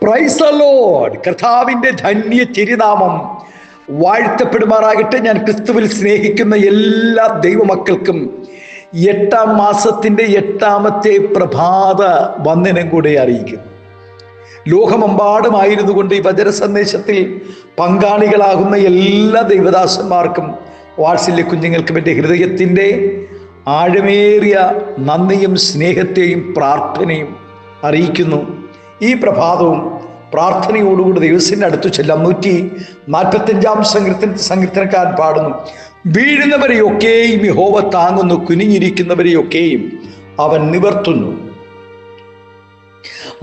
Praise the Lord. കർത്താവിൻ്റെ ധന്യ തിരുനാമം വാഴ്ത്തപ്പെടുമാറാകട്ടെ. ഞാൻ ക്രിസ്തുവിൽ സ്നേഹിക്കുന്ന എല്ലാ ദൈവമക്കൾക്കും 8-ാം മാസത്തിൻ്റെ 8ാമത്തെ പ്രഭാത വന്ദനം കൂടെ അറിയിക്കുന്നു. ലോകമെമ്പാടുമായിരുന്നു കൊണ്ട് ഈ വചന സന്ദേശത്തിൽ പങ്കാളികളാകുന്ന എല്ലാ ദൈവദാസന്മാർക്കും വാത്സല്യ കുഞ്ഞുങ്ങൾക്കും എൻ്റെ ഹൃദയത്തിൻ്റെ ആഴമേറിയ നന്ദിയും സ്നേഹത്തെയും പ്രാർത്ഥനയും അറിയിക്കുന്നു. ഈ പ്രഭാതവും പ്രാർത്ഥനയോടുകൂടി ദൈവത്തിൻ്റെ അടുത്ത് ചെല്ലാം. 145-ാം സങ്കീർത്തനക്കാരൻ പാടുന്നു, വീഴുന്നവരെയൊക്കെയും യഹോവ താങ്ങുന്നു, കുനിഞ്ഞിരിക്കുന്നവരെയൊക്കെയും അവൻ നിവർത്തുന്നു.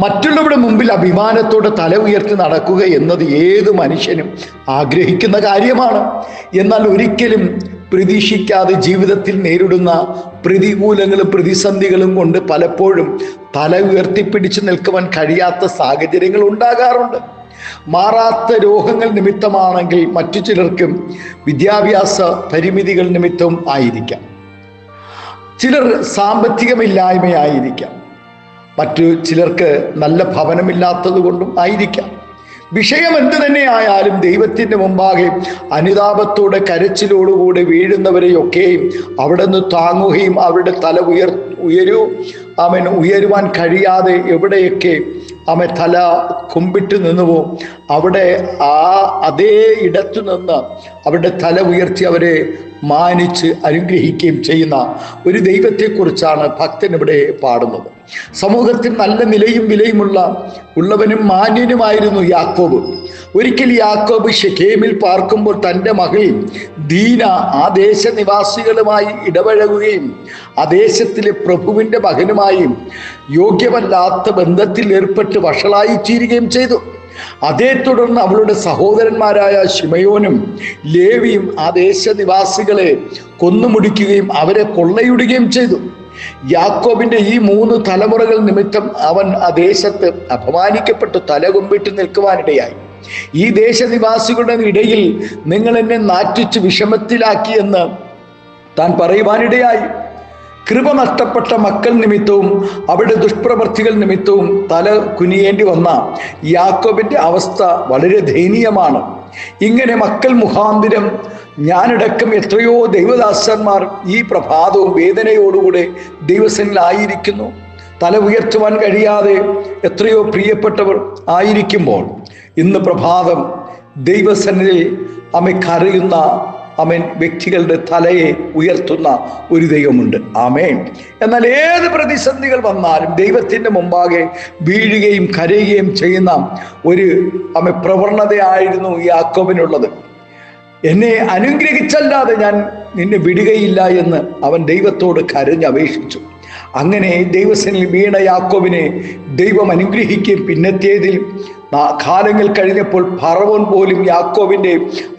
മറ്റുള്ളവരുടെ മുമ്പിൽ അഭിമാനത്തോടെ തല ഉയർത്തി നടക്കുക എന്നത് ഏത് മനുഷ്യനും ആഗ്രഹിക്കുന്ന കാര്യമാണ്. എന്നാൽ ഒരിക്കലും പ്രതീക്ഷിക്കാതെ ജീവിതത്തിൽ നേരിടുന്ന പ്രതികൂലങ്ങളും പ്രതിസന്ധികളും കൊണ്ട് പലപ്പോഴും തല ഉയർത്തിപ്പിടിച്ചു നിൽക്കുവാൻ കഴിയാത്ത സാഹചര്യങ്ങൾ ഉണ്ടാകാറുണ്ട്. മാറാത്ത രോഗങ്ങൾ നിമിത്തമാണെങ്കിൽ മറ്റു ചിലർക്കും വിദ്യാഭ്യാസ പരിമിതികൾ നിമിത്തവും ആയിരിക്കാം. ചിലർ സാമ്പത്തികമില്ലായ്മയായിരിക്കാം. മറ്റു ചിലർക്ക് നല്ല ഭവനമില്ലാത്തത് കൊണ്ടും ആയിരിക്കാം. വിഷയം എന്തു തന്നെ ആയാലും ദൈവത്തിൻ്റെ മുമ്പാകെ അനുതാപത്തോടെ കരച്ചിലോടുകൂടി വീഴുന്നവരെയൊക്കെയും അവിടെ നിന്ന് താങ്ങുകയും അവരുടെ തല ഉയരുവാൻ കഴിയാതെ എവിടെയൊക്കെ തല കുമ്പിട്ട് നിന്നുവോ അവിടെ അതേ ഇടത്തു നിന്ന് അവരുടെ തല ഉയർത്തി അവരെ മാനിച്ച് അനുഗ്രഹിക്കുകയും ചെയ്യുന്ന ഒരു ദൈവത്തെക്കുറിച്ചാണ് ഭക്തൻ ഇവിടെ പാടുന്നത്. സമൂഹത്തിൽ നല്ല നിലയും ഉള്ളവനും മാന്യനുമായിരുന്നു യാക്കോബ്. ഒരിക്കൽ യാക്കോബ് ശെഖേമിൽ പാർക്കുമ്പോൾ തൻ്റെ മകൾ ദീന ആ ദേശനിവാസികളുമായി ഇടപഴകുകയും ആ ദേശത്തിലെ പ്രഭുവിൻ്റെ മകനുമായി യോഗ്യമല്ലാത്ത ബന്ധത്തിൽ ഏർപ്പെട്ട് വഷളായി തീരുകയും ചെയ്തു. അതേ തുടർന്ന് അവളുടെ സഹോദരന്മാരായ ശിമയോനും ലേവിയും ആ ദേശനിവാസികളെ കൊന്നുമുടിക്കുകയും അവരെ കൊള്ളയിടുകയും ചെയ്തു. യാക്കോബിന്റെ ഈ 3 തലമുറകൾ നിമിത്തം അവൻ ആ ദേശത്ത് അപമാനിക്കപ്പെട്ടു തലകുമ്പിട്ട് നിൽക്കുവാനിടയായി. ഈ ദേശനിവാസികളുടെ ഇടയിൽ നിങ്ങൾ എന്നെ നാറ്റിച്ച് വിഷമത്തിലാക്കിയെന്ന് താൻ പറയുവാനിടയായി. കൃപ നഷ്ടപ്പെട്ട മക്കൾ നിമിത്തവും അവരുടെ ദുഷ്പ്രവൃത്തികൾ നിമിത്തവും തല കുനിയേണ്ടി വന്ന യാക്കോബിന്റെ അവസ്ഥ വളരെ ദയനീയമാണ്. ഇങ്ങനെ മക്കൾ മുഖാന്തിരം ഞാനടക്കം എത്രയോ ദൈവദാസന്മാർ ഈ പ്രഭാതവും വേദനയോടുകൂടെ ദൈവസന്നിധിയിലായിരിക്കുന്നു. തല ഉയർത്തുവാൻ കഴിയാതെ എത്രയോ പ്രിയപ്പെട്ടവർ ആയിരിക്കുമ്പോൾ ഇന്ന് പ്രഭാതം ദൈവസന്നിധിയിൽ കരയുന്ന വ്യക്തികളുടെ തലയെ ഉയർത്തുന്ന ഒരു ദൈവമുണ്ട്. ആമേൻ. എന്നാൽ ഏത് പ്രതിസന്ധികൾ വന്നാലും ദൈവത്തിൻ്റെ മുമ്പാകെ വീഴുകയും കരയുകയും ചെയ്യുന്ന ഒരു പ്രവണതയായിരുന്നു യാക്കോബിനുള്ളത്. എന്നെ അനുഗ്രഹിച്ചല്ലാതെ ഞാൻ നിന്നെ വിടുകയില്ല എന്ന് അവൻ ദൈവത്തോട് കരഞ്ഞപേക്ഷിച്ചു. അങ്ങനെ ദൈവസന്നിധിയിൽ വീണ യാക്കോബിനെ ദൈവം അനുഗ്രഹിക്കുകയും പിന്നത്തേതിൽ കാലങ്ങൾ കഴിഞ്ഞപ്പോൾ ഫറവോൻ പോലും യാക്കോബിൻ്റെ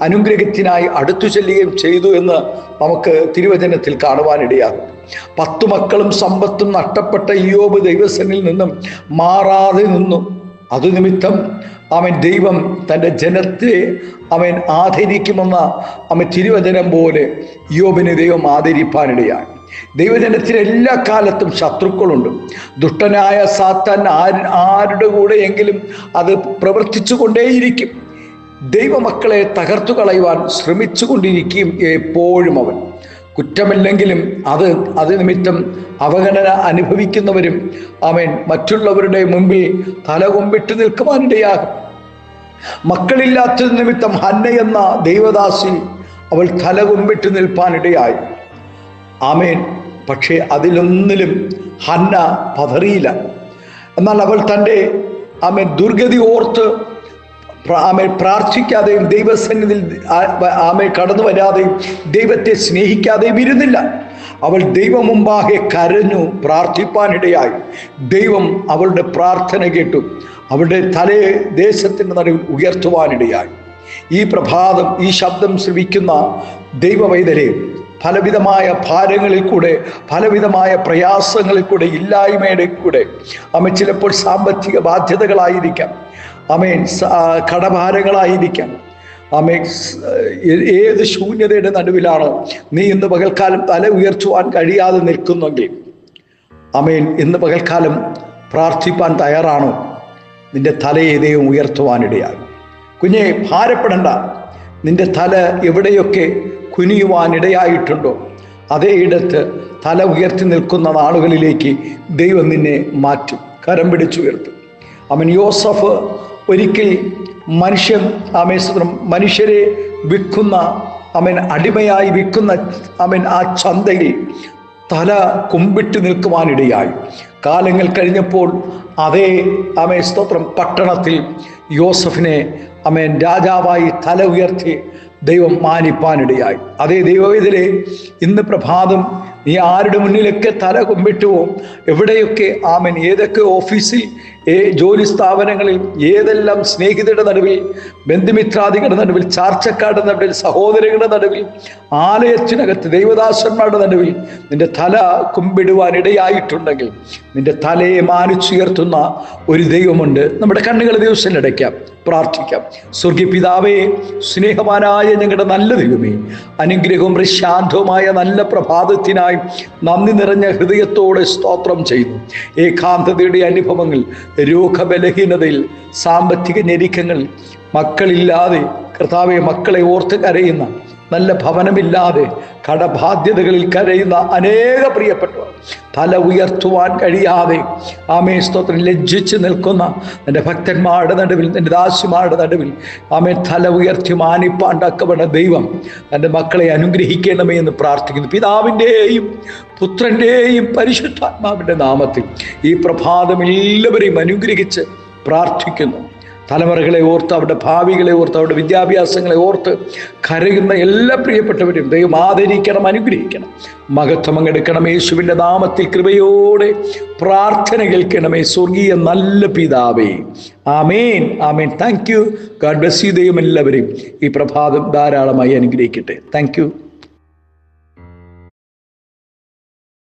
അനുഗ്രഹത്തിനായി അടുത്തു ചെല്ലുകയും ചെയ്തു എന്ന് നമുക്ക് തിരുവചനത്തിൽ കാണുവാനിടയാകും. 10 മക്കളും സമ്പത്തും നഷ്ടപ്പെട്ട ഇയ്യോബ് ദൈവസന്നിധിയിൽ നിന്നും മാറാതെ നിന്നു. അതു നിമിത്തം ദൈവം തൻ്റെ ജനത്തെ ആദരിക്കുമെന്ന തിരുവചനം പോലെ ഇയ്യോബിനെ ദൈവം ആദരിപ്പാനിടയായി. ദൈവജനത്തിന് എല്ലാ കാലത്തും ശത്രുക്കളുണ്ട്. ദുഷ്ടനായ സാത്താൻ ആരുടെ കൂടെയെങ്കിലും അത് പ്രവർത്തിച്ചു കൊണ്ടേയിരിക്കും. ദൈവമക്കളെ തകർത്തു കളയുവാൻ ശ്രമിച്ചു കൊണ്ടിരിക്കും എപ്പോഴും. അവൻ കുറ്റമില്ലെങ്കിലും അത് നിമിത്തം അവഗണന അനുഭവിക്കുന്നവരും മറ്റുള്ളവരുടെ മുമ്പിൽ തലകൊമ്പിട്ട് നിൽക്കുവാനിടയാകും. മക്കളില്ലാത്തത് നിമിത്തം ഹന്ന എന്ന ദൈവദാസി അവൾ തലകൊമ്പിട്ട് നിൽപ്പാനിടയായി. ആമേൻ. പക്ഷേ അതിലൊന്നിലും ഹന്ന പതറിയില്ല. എന്നാൽ അവൾ തൻ്റെ ദുർഗതി ഓർത്ത് പ്രാർത്ഥിക്കാതെയും ദൈവസന്നിധിയിൽ കടന്നു വരാതെയും ദൈവത്തെ സ്നേഹിക്കാതെയും ഇരുന്നില്ല. അവൾ ദൈവം മുമ്പാകെ കരഞ്ഞു പ്രാർത്ഥിപ്പാനിടയായി. ദൈവം അവളുടെ പ്രാർത്ഥന കേട്ടു. അവളുടെ തലയെ ദേശത്തിൻ്റെ നടുവിൽ ഉയർത്തുവാനിടയായി. ഈ പ്രഭാതം ഈ ശബ്ദം ശ്രവിക്കുന്ന ദൈവവൈതരെ പലവിധമായ ഭാരങ്ങളിൽ കൂടെ, പലവിധമായ പ്രയാസങ്ങളിൽ കൂടെ, ഇല്ലായ്മയുടെ കൂടെ ചിലപ്പോൾ സാമ്പത്തിക ബാധ്യതകളായിരിക്കാം, കടഭാരങ്ങളായിരിക്കാം, ഏത് ശൂന്യതയുടെ നടുവിലാണ് നീ ഇന്ന് പകൽക്കാലം തല ഉയർത്തുവാൻ കഴിയാതെ നിൽക്കുന്നെങ്കിൽ ഇന്ന് പകൽക്കാലം പ്രാർത്ഥിപ്പാൻ തയ്യാറാണോ? നിന്റെ തലയെ ദൈവം ഉയർത്തുവാനിടയാകും. കുഞ്ഞെ, ഭാരപ്പെടണ്ട. നിന്റെ തല എവിടെയൊക്കെ കുനിയുവാനിടയായിട്ടുണ്ടോ അതേ ഇടത്ത് തല ഉയർത്തി നിൽക്കുന്ന നാളുകളിലേക്ക് ദൈവം നിന്നെ മാറ്റും, കരം പിടിച്ചുയർത്തും. യോസഫ് ഒരിക്കൽ മനുഷ്യരെ വിൽക്കുന്ന അടിമയായി വിൽക്കുന്ന ആ ചന്തയിൽ തല കുമ്പിട്ട് നിൽക്കുവാനിടയായി. കാലങ്ങൾ കഴിഞ്ഞപ്പോൾ അതേ പട്ടണത്തിൽ യോസഫിനെ രാജാവായി തല ഉയർത്തി ദൈവം മാനിപ്പാനിടയായി. അതേ ദൈവവേദനയെ ഇന്ന് പ്രഭാതം നീ ആരുടെ മുന്നിലൊക്കെ തല കുമ്പിട്ടുവോ, എവിടെയൊക്കെ ഏതൊക്കെ ഓഫീസിൽ, ജോലി സ്ഥാപനങ്ങളിൽ, ഏതെല്ലാം സ്നേഹിതരുടെ നടുവിൽ, ബന്ധുമിത്രാദികളുടെ നടുവിൽ, ചാർച്ചക്കാരുടെ നടുവിൽ, സഹോദരങ്ങളുടെ നടുവിൽ, ആലയത്തിനകത്ത് ദൈവദാസന്മാരുടെ നടുവിൽ നിന്റെ തല കുമ്പിടുവാനിടയായിട്ടുണ്ടെങ്കിൽ നിന്റെ തലയെ മാനിച്ചുയർത്തുന്ന ഒരു ദൈവമുണ്ട്. നമ്മുടെ കണ്ണുകൾ ദിവസം അടയ്ക്കാം, പ്രാർത്ഥിക്കാം. സ്വർഗീയ പിതാവേ, സ്നേഹവാനായ ഞങ്ങളുടെ നല്ല ദൈവമേ, അനുഗ്രഹവും പ്രശാന്തവുമായ നല്ല പ്രഭാതത്തിനായി നന്ദി നിറഞ്ഞ ഹൃദയത്തോടെ സ്തോത്രം ചെയ്യുന്നു. ഏകാന്തതയുടെ അനുഭവങ്ങൾ, രോഗബലഹീനതയിൽ, സാമ്പത്തിക ഞെരുക്കങ്ങൾ, മക്കളില്ലാതെ കർത്താവെ മക്കളെ ഓർത്ത് കരയുന്ന, നല്ല ഭവനമില്ലാതെ കടബാധ്യതകളിൽ കരയുന്ന അനേക പ്രിയപ്പെട്ടവർ, തല ഉയർത്തുവാൻ കഴിയാതെ സ്തോത്രം ലജ്ജിച്ച് നിൽക്കുന്ന എൻ്റെ ഭക്തന്മാരുടെ നടുവിൽ, എൻ്റെ ദാസിമാരുടെ നടുവിൽ തല ഉയർത്തി മാനിപ്പാണ്ടക്കവണ ദൈവം എൻ്റെ മക്കളെ അനുഗ്രഹിക്കണമേ എന്ന് പ്രാർത്ഥിക്കുന്നു. പിതാവിൻ്റെയും പുത്രൻ്റെയും പരിശുദ്ധാത്മാവിൻ്റെ നാമത്തിൽ ഈ പ്രഭാതം എല്ലാവരെയും അനുഗ്രഹിച്ച് പ്രാർത്ഥിക്കുന്നു. തലമുറകളെ ഓർത്ത്, അവരുടെ ഭാവികളെ ഓർത്ത്, അവരുടെ വിദ്യാഭ്യാസങ്ങളെ ഓർത്ത് കരയുന്ന എല്ലാ പ്രിയപ്പെട്ടവരും ദൈവം ആദരിക്കണം, അനുഗ്രഹിക്കണം. മഹത്വം അങ്ങെടുക്കണം. യേശുവിൻ്റെ നാമത്തിൽ കൃപയോടെ പ്രാർത്ഥന കേൾക്കണമേ സ്വർഗീയ നല്ല പിതാവേ. Amen, amen. Thank you. God bless you. ദൈവം എല്ലാവരെയും ഈ പ്രഭാതം ധാരാളമായി അനുഗ്രഹിക്കട്ടെ. Thank U.